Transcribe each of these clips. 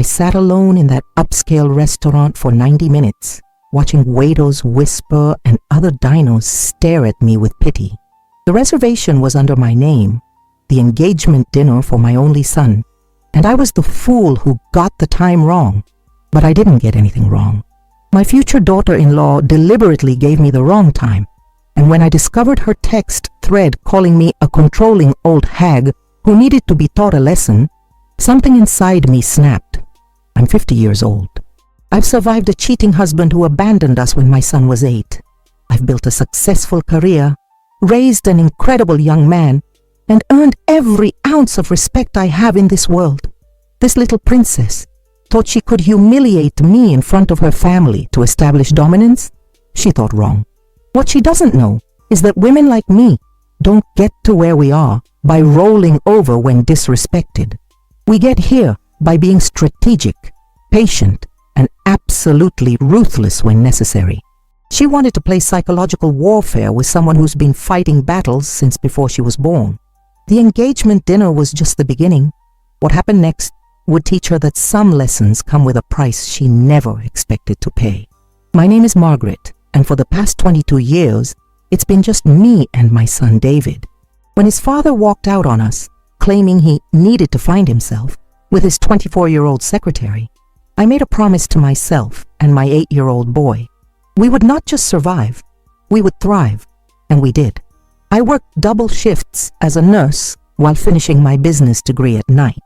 sat alone in that upscale restaurant for 90 minutes, watching waiters whisper and other dinos stare at me with pity. The reservation was under my name, the engagement dinner for my only son, and I was the fool who got the time wrong. But I didn't get anything wrong. My future daughter-in-law deliberately gave me the wrong time, and when I discovered her text thread calling me a controlling old hag who needed to be taught a lesson, something inside me snapped. I'm 50 years old. I've survived a cheating husband who abandoned us when my son was 8. I've built a successful career, raised an incredible young man, and earned every ounce of respect I have in this world. This little princess thought she could humiliate me in front of her family to establish dominance? She thought wrong. What she doesn't know is that women like me don't get to where we are by rolling over when disrespected. We get here by being strategic, patient, and absolutely ruthless when necessary. She wanted to play psychological warfare with someone who's been fighting battles since before she was born. The engagement dinner was just the beginning. What happened next would teach her that some lessons come with a price she never expected to pay. My name is Margaret, and for the past 22 years, it's been just me and my son David. When his father walked out on us, claiming he needed to find himself with his 24-year-old secretary, I made a promise to myself and my 8-year-old boy. We would not just survive, we would thrive, and we did. I worked double shifts as a nurse while finishing my business degree at night.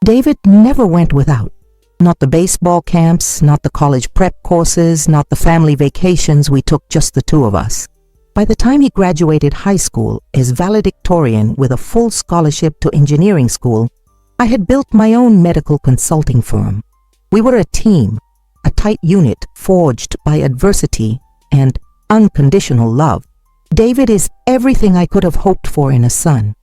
David never went without. Not the baseball camps, not the college prep courses, not the family vacations we took just the two of us. By the time he graduated high school as valedictorian with a full scholarship to engineering school, I had built my own medical consulting firm. We were a team, a tight unit forged by adversity and unconditional love. David is everything I could have hoped for in a son.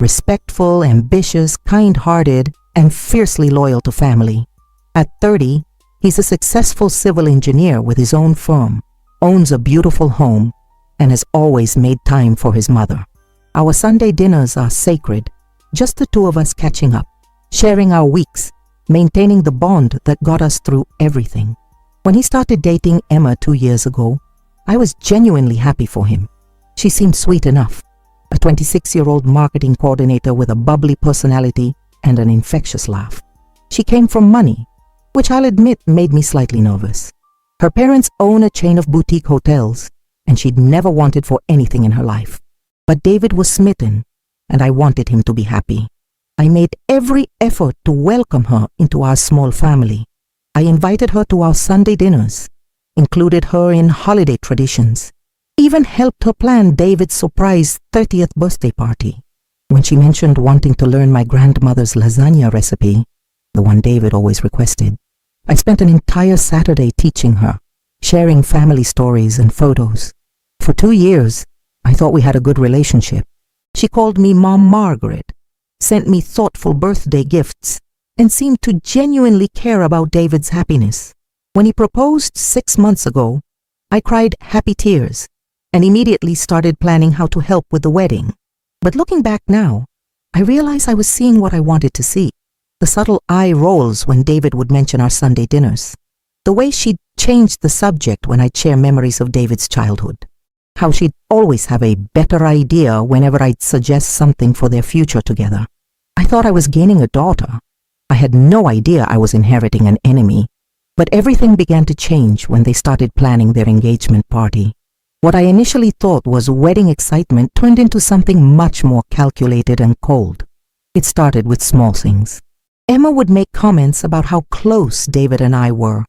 Respectful, ambitious, kind-hearted, and fiercely loyal to family. At 30, he's a successful civil engineer with his own firm, owns a beautiful home, and has always made time for his mother. Our Sunday dinners are sacred, just the two of us catching up, sharing our weeks, maintaining the bond that got us through everything. When he started dating Emma 2 years ago, I was genuinely happy for him. She seemed sweet enough, a 26-year-old marketing coordinator with a bubbly personality and an infectious laugh. She came from money, which I'll admit made me slightly nervous. Her parents own a chain of boutique hotels, and she'd never wanted for anything in her life. But David was smitten, and I wanted him to be happy. I made every effort to welcome her into our small family. I invited her to our Sunday dinners, included her in holiday traditions, even helped her plan David's surprise 30th birthday party. When she mentioned wanting to learn my grandmother's lasagna recipe, the one David always requested, I spent an entire Saturday teaching her, sharing family stories and photos. For 2 years, I thought we had a good relationship. She called me Mom Margaret, sent me thoughtful birthday gifts, and seemed to genuinely care about David's happiness. When he proposed 6 months ago, I cried happy tears and immediately started planning how to help with the wedding. But looking back now, I realize I was seeing what I wanted to see. The subtle eye rolls when David would mention our Sunday dinners. The way she'd change the subject when I'd share memories of David's childhood. How she'd always have a better idea whenever I'd suggest something for their future together. I thought I was gaining a daughter. I had no idea I was inheriting an enemy. But everything began to change when they started planning their engagement party. What I initially thought was wedding excitement turned into something much more calculated and cold. It started with small things. Emma would make comments about how close David and I were,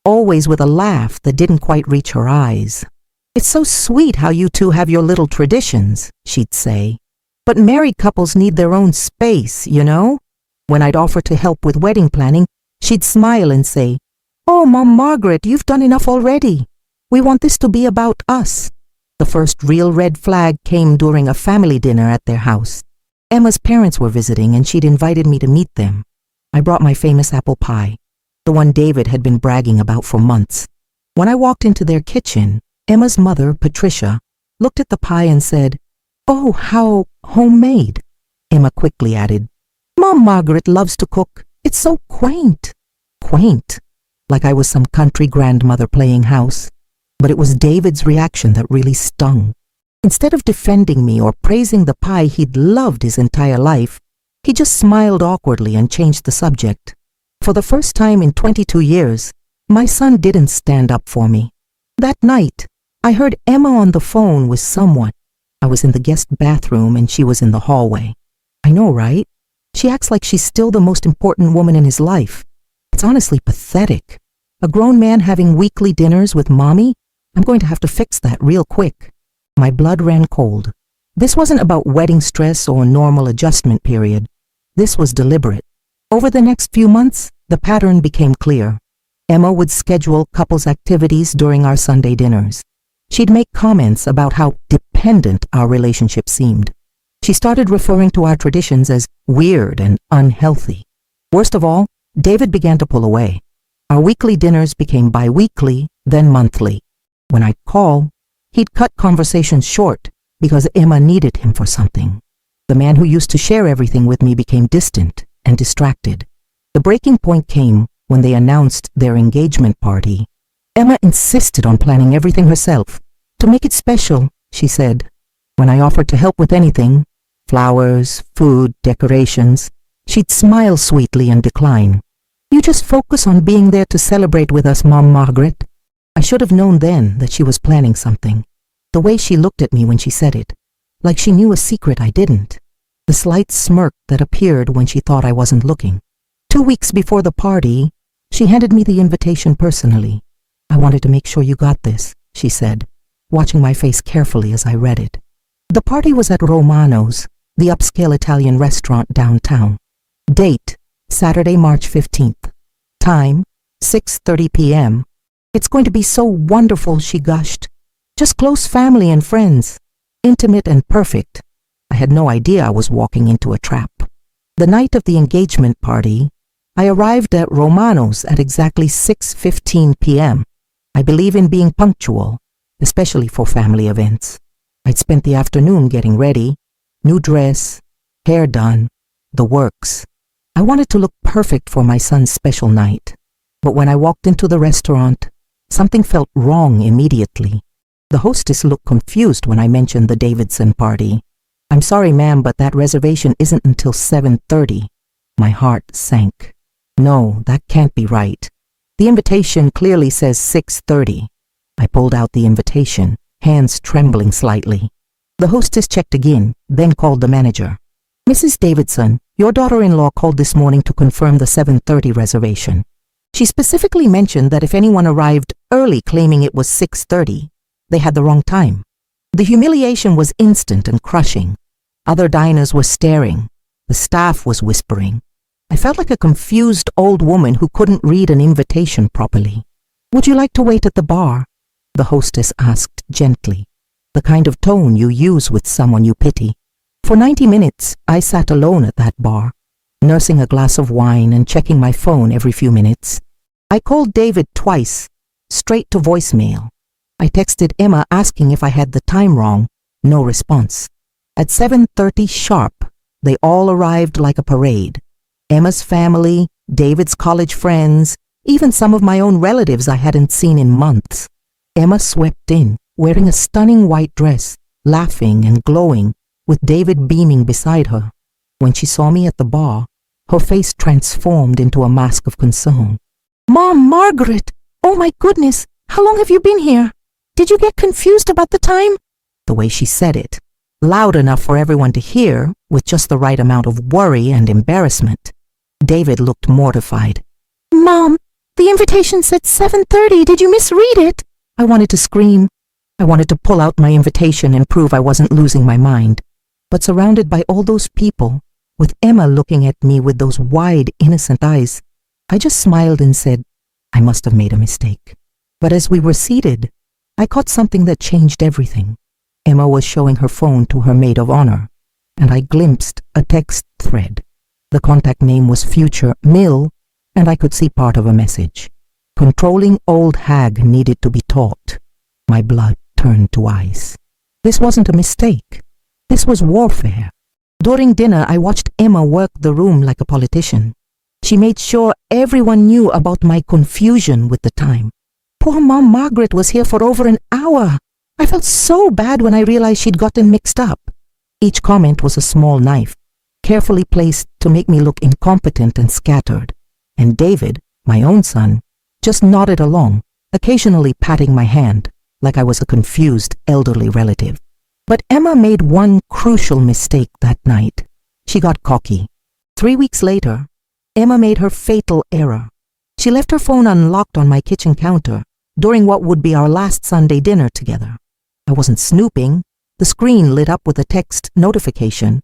always with a laugh that didn't quite reach her eyes. "It's so sweet how you two have your little traditions," she'd say. "But married couples need their own space, you know?" When I'd offer to help with wedding planning, she'd smile and say, "Oh, Mom Margaret, you've done enough already. We want this to be about us." The first real red flag came during a family dinner at their house. Emma's parents were visiting and she'd invited me to meet them. I brought my famous apple pie, the one David had been bragging about for months. When I walked into their kitchen, Emma's mother, Patricia, looked at the pie and said, "Oh, how homemade." Emma quickly added, "Mom Margaret loves to cook. It's so quaint." quaint, like I was some country grandmother playing house. But it was David's reaction that really stung. Instead of defending me or praising the pie he'd loved his entire life, he just smiled awkwardly and changed the subject. For the first time in 22 years, my son didn't stand up for me. That night, I heard Emma on the phone with someone. I was in the guest bathroom and she was in the hallway. I know, right? She acts like she's still the most important woman in his life. It's honestly pathetic. A grown man having weekly dinners with mommy? I'm going to have to fix that real quick. My blood ran cold. This wasn't about wedding stress or normal adjustment period. This was deliberate. Over the next few months, the pattern became clear. Emma would schedule couples activities during our Sunday dinners. She'd make comments about how dependent our relationship seemed. She started referring to our traditions as weird and unhealthy. Worst of all, David began to pull away. Our weekly dinners became bi-weekly, then monthly. When I'd call, he'd cut conversations short because Emma needed him for something. The man who used to share everything with me became distant and distracted. The breaking point came when they announced their engagement party. Emma insisted on planning everything herself. To make it special, she said. When I offered to help with anything, flowers, food, decorations, she'd smile sweetly and decline. You just focus on being there to celebrate with us, Mom Margaret. I should have known then that she was planning something. The way she looked at me when she said it, like she knew a secret I didn't. The slight smirk that appeared when she thought I wasn't looking. 2 weeks before the party, she handed me the invitation personally. I wanted to make sure you got this, she said, watching my face carefully as I read it. The party was at Romano's, the upscale Italian restaurant downtown. Date, Saturday, March 15th. Time, 6:30 p.m. It's going to be so wonderful, she gushed. Just close family and friends. Intimate and perfect. I had no idea I was walking into a trap. The night of the engagement party, I arrived at Romano's at exactly 6:15 p.m. I believe in being punctual, especially for family events. I'd spent the afternoon getting ready, new dress, hair done, the works. I wanted to look perfect for my son's special night. But when I walked into the restaurant, something felt wrong immediately. The hostess looked confused when I mentioned the Davidson party. I'm sorry, ma'am, but that reservation isn't until 7:30. My heart sank. No, that can't be right. The invitation clearly says 6:30. I pulled out the invitation, hands trembling slightly. The hostess checked again, then called the manager. Mrs. Davidson, your daughter-in-law called this morning to confirm the 7:30 reservation. She specifically mentioned that if anyone arrived early claiming it was 6:30, they had the wrong time. The humiliation was instant and crushing. Other diners were staring. The staff was whispering. I felt like a confused old woman who couldn't read an invitation properly. Would you like to wait at the bar? The hostess asked gently, the kind of tone you use with someone you pity. For 90 minutes, I sat alone at that bar, nursing a glass of wine and checking my phone every few minutes. I called David twice, straight to voicemail. I texted Emma asking if I had the time wrong. No response. At 7:30 sharp, they all arrived like a parade. Emma's family, David's college friends, even some of my own relatives I hadn't seen in months. Emma swept in, wearing a stunning white dress, laughing and glowing, with David beaming beside her. When she saw me at the bar, her face transformed into a mask of concern. Mom, Margaret! Oh my goodness! How long have you been here? Did you get confused about the time? The way she said it, loud enough for everyone to hear, with just the right amount of worry and embarrassment. David looked mortified. Mom, the invitation said 7:30. Did you misread it? I wanted to scream. I wanted to pull out my invitation and prove I wasn't losing my mind. But surrounded by all those people, with Emma looking at me with those wide, innocent eyes, I just smiled and said, I must have made a mistake. But as we were seated, I caught something that changed everything. Emma was showing her phone to her maid of honor, and I glimpsed a text thread. The contact name was Future Mill, and I could see part of a message. Controlling old hag needed to be taught. My blood turned to ice. This wasn't a mistake. This was warfare. During dinner, I watched Emma work the room like a politician. She made sure everyone knew about my confusion with the time. Poor Mom Margaret was here for over an hour. I felt so bad when I realized she'd gotten mixed up. Each comment was a small knife, carefully placed to make me look incompetent and scattered. And David, my own son, just nodded along, occasionally patting my hand like I was a confused elderly relative. But Emma made one crucial mistake that night. She got cocky. 3 weeks later, Emma made her fatal error. She left her phone unlocked on my kitchen counter during what would be our last Sunday dinner together. I wasn't snooping. The screen lit up with a text notification,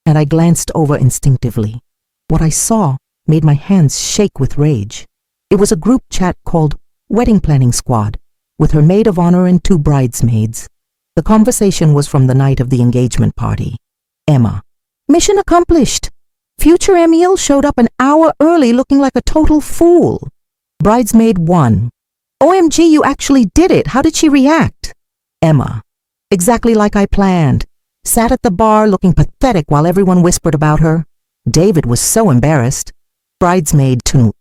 and I glanced over instinctively. What I saw made my hands shake with rage. It was a group chat called Wedding Planning Squad, with her maid of honor and 2 bridesmaids. The conversation was from the night of the engagement party. Emma: "Mission accomplished. Future Emil showed up an hour early looking like a total fool." Bridesmaid 1: "OMG, you actually did it. How did she react?" Emma: "Exactly like I planned. Sat at the bar looking pathetic while everyone whispered about her. David was so embarrassed." Bridesmaid 2: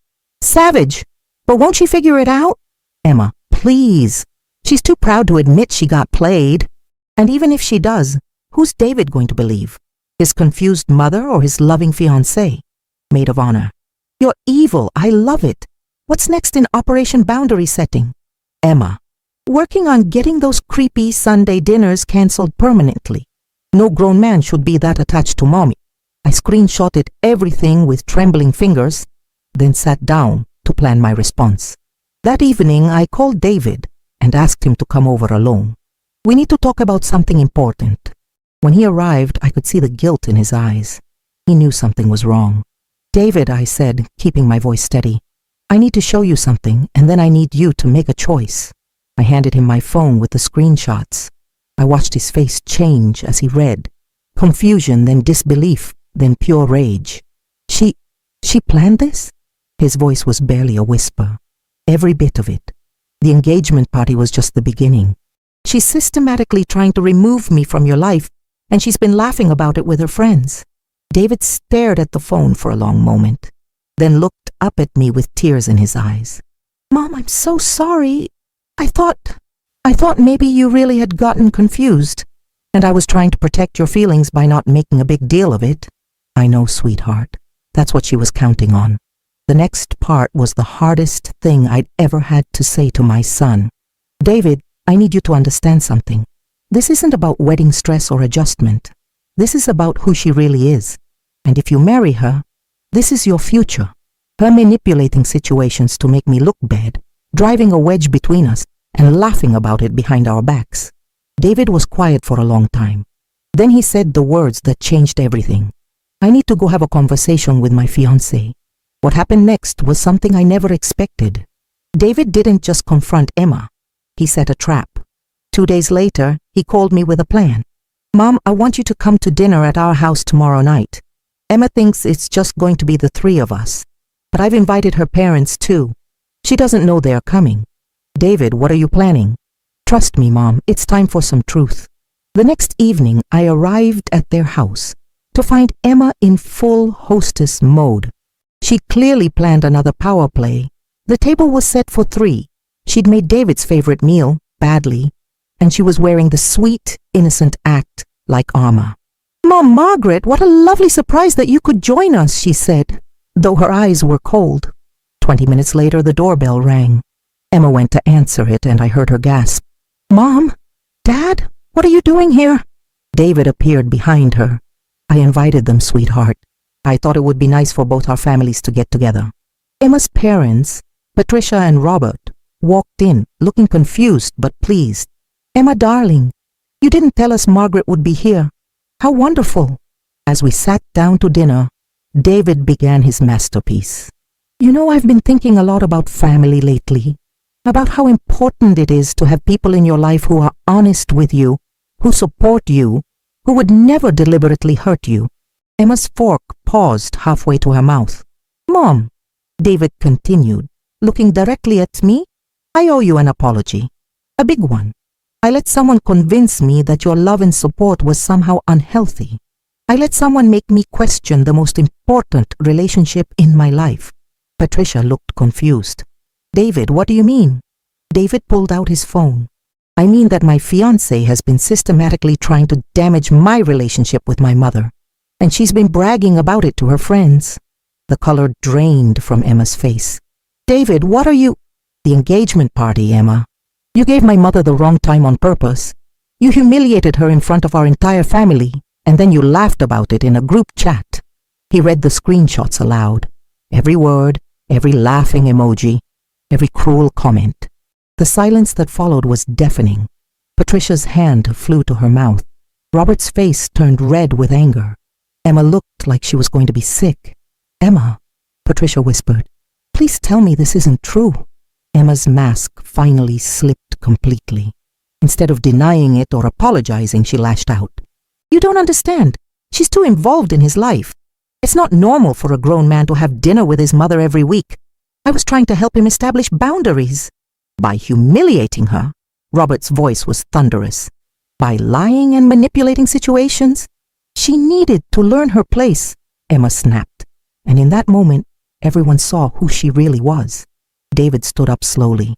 "Savage, but won't she figure it out?" Emma: "Please. She's too proud to admit she got played. And even if she does, who's David going to believe? His confused mother or his loving fiancé?" Maid of honor: "You're evil. I love it. What's next in Operation Boundary Setting?" Emma: "Working on getting those creepy Sunday dinners cancelled permanently. No grown man should be that attached to mommy." I screenshotted everything with trembling fingers, then sat down to plan my response. That evening, I called David and asked him to come over alone. "We need to talk about something important." When he arrived, I could see the guilt in his eyes. He knew something was wrong. "David," I said, keeping my voice steady, "I need to show you something, and then I need you to make a choice." I handed him my phone with the screenshots. I watched his face change as he read. Confusion, then disbelief, then pure rage. She planned this?" His voice was barely a whisper. "Every bit of it. The engagement party was just the beginning. She's systematically trying to remove me from your life, and she's been laughing about it with her friends." David stared at the phone for a long moment, then looked up at me with tears in his eyes. "Mom, I'm so sorry. I thought maybe you really had gotten confused, and I was trying to protect your feelings by not making a big deal of it." "I know, sweetheart." That's what she was counting on. The next part was the hardest thing I'd ever had to say to my son. "David, I need you to understand something. This isn't about wedding stress or adjustment. This is about who she really is. And if you marry her, this is your future. Her manipulating situations to make me look bad, driving a wedge between us, and laughing about it behind our backs." David was quiet for a long time. Then he said the words that changed everything. "I need to go have a conversation with my fiancé." What happened next was something I never expected. David didn't just confront Emma. He set a trap. 2 days later, he called me with a plan. "Mom, I want you to come to dinner at our house tomorrow night. Emma thinks it's just going to be the 3 of us, but I've invited her parents too. She doesn't know they're coming." "David, what are you planning?" "Trust me, Mom, it's time for some truth." The next evening, I arrived at their house to find Emma in full hostess mode. She clearly planned another power play. The table was set for 3. She'd made David's favorite meal, badly, and she was wearing the sweet, innocent act like armor. "Mom Margaret, what a lovely surprise that you could join us," she said, though her eyes were cold. 20 minutes later, the doorbell rang. Emma went to answer it, and I heard her gasp. "Mom? Dad? What are you doing here?" David appeared behind her. "I invited them, sweetheart. I thought it would be nice for both our families to get together." Emma's parents, Patricia and Robert, walked in, looking confused but pleased. "Emma, darling, you didn't tell us Margaret would be here. How wonderful." As we sat down to dinner, David began his masterpiece. "You know, I've been thinking a lot about family lately, about how important it is to have people in your life who are honest with you, who support you, who would never deliberately hurt you." Emma's fork paused halfway to her mouth. "Mom," David continued, looking directly at me, "I owe you an apology. A big one. I let someone convince me that your love and support was somehow unhealthy. I let someone make me question the most important relationship in my life. Patricia looked confused. David, what do you mean? David pulled out his phone. I mean that my fiancé has been systematically trying to damage my relationship with my mother, and she's been bragging about it to her friends. The color drained from Emma's face. David, what are you? The engagement party, Emma. You gave my mother the wrong time on purpose. You humiliated her in front of our entire family, and then you laughed about it in a group chat. He read the screenshots aloud. Every word, every laughing emoji, every cruel comment. The silence that followed was deafening. Patricia's hand flew to her mouth. Robert's face turned red with anger. Emma looked like she was going to be sick. Emma, Patricia whispered, please tell me this isn't true. Emma's mask finally slipped completely. Instead of denying it or apologizing, she lashed out. You don't understand. She's too involved in his life. It's not normal for a grown man to have dinner with his mother every week. I was trying to help him establish boundaries. By humiliating her, Robert's voice was thunderous. By lying and manipulating situations, she needed to learn her place, Emma snapped. And in that moment, everyone saw who she really was. David stood up slowly.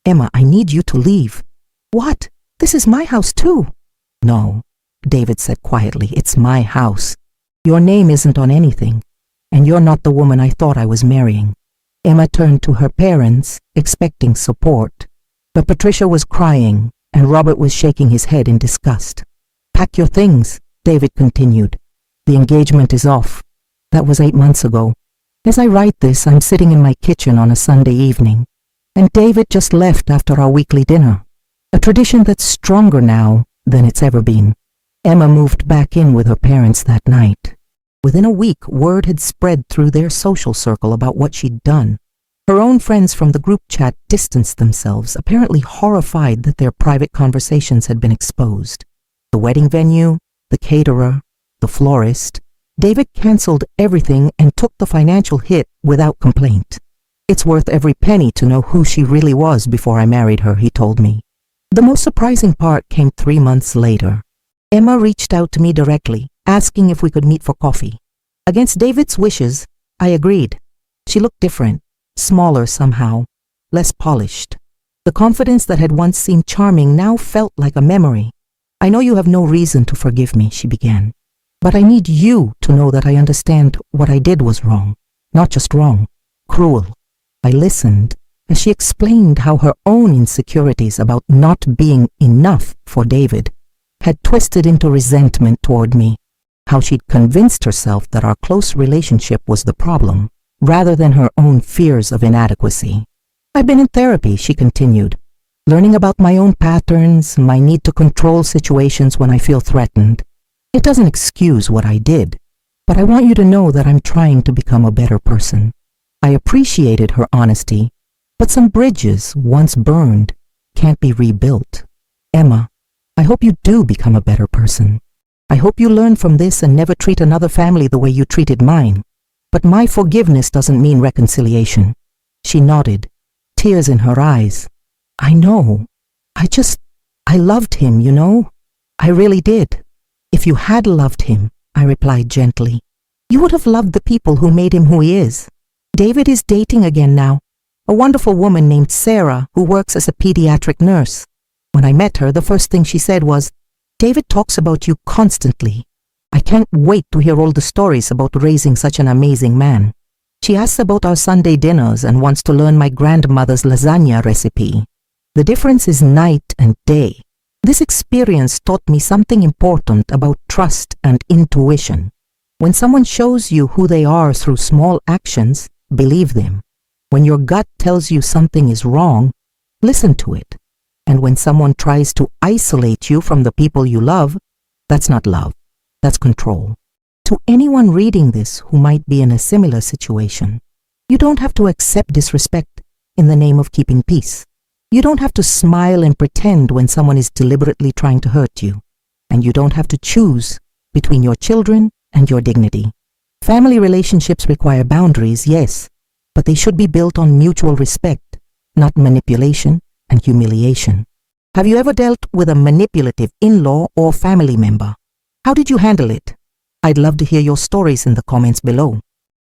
Emma, I need you to leave. What? This is my house too. No, David said quietly, it's my house. Your name isn't on anything, and you're not the woman I thought I was marrying. Emma turned to her parents, expecting support. But Patricia was crying, and Robert was shaking his head in disgust. Pack your things, David continued. The engagement is off. That was 8 months ago. As I write this, I'm sitting in my kitchen on a Sunday evening, and David just left after our weekly dinner, a tradition that's stronger now than it's ever been. Emma moved back in with her parents that night. Within a week, word had spread through their social circle about what she'd done. Her own friends from the group chat distanced themselves, apparently horrified that their private conversations had been exposed. The wedding venue, the caterer, the florist. David canceled everything and took the financial hit without complaint. It's worth every penny to know who she really was before I married her, he told me. The most surprising part came 3 months later. Emma reached out to me directly, asking if we could meet for coffee. Against David's wishes, I agreed. She looked different, smaller somehow, less polished. The confidence that had once seemed charming now felt like a memory. I know you have no reason to forgive me, she began. But I need you to know that I understand what I did was wrong. Not just wrong, cruel. I listened as she explained how her own insecurities about not being enough for David had twisted into resentment toward me, how she'd convinced herself that our close relationship was the problem, rather than her own fears of inadequacy. I've been in therapy, she continued, learning about my own patterns, my need to control situations when I feel threatened. It doesn't excuse what I did, but I want you to know that I'm trying to become a better person. I appreciated her honesty, but some bridges, once burned, can't be rebuilt. Emma, I hope you do become a better person. I hope you learn from this and never treat another family the way you treated mine. But my forgiveness doesn't mean reconciliation. She nodded, tears in her eyes. I know. I loved him, you know. I really did. If you had loved him, I replied gently, you would have loved the people who made him who he is. David is dating again now, a wonderful woman named Sarah who works as a pediatric nurse. When I met her, the first thing she said was, David talks about you constantly. I can't wait to hear all the stories about raising such an amazing man. She asks about our Sunday dinners and wants to learn my grandmother's lasagna recipe. The difference is night and day. This experience taught me something important about trust and intuition. When someone shows you who they are through small actions, believe them. When your gut tells you something is wrong, listen to it. And when someone tries to isolate you from the people you love, that's not love, that's control. To anyone reading this who might be in a similar situation, you don't have to accept disrespect in the name of keeping peace. You don't have to smile and pretend when someone is deliberately trying to hurt you. And you don't have to choose between your children and your dignity. Family relationships require boundaries, yes, but they should be built on mutual respect, not manipulation and humiliation. Have you ever dealt with a manipulative in-law or family member? How did you handle it? I'd love to hear your stories in the comments below.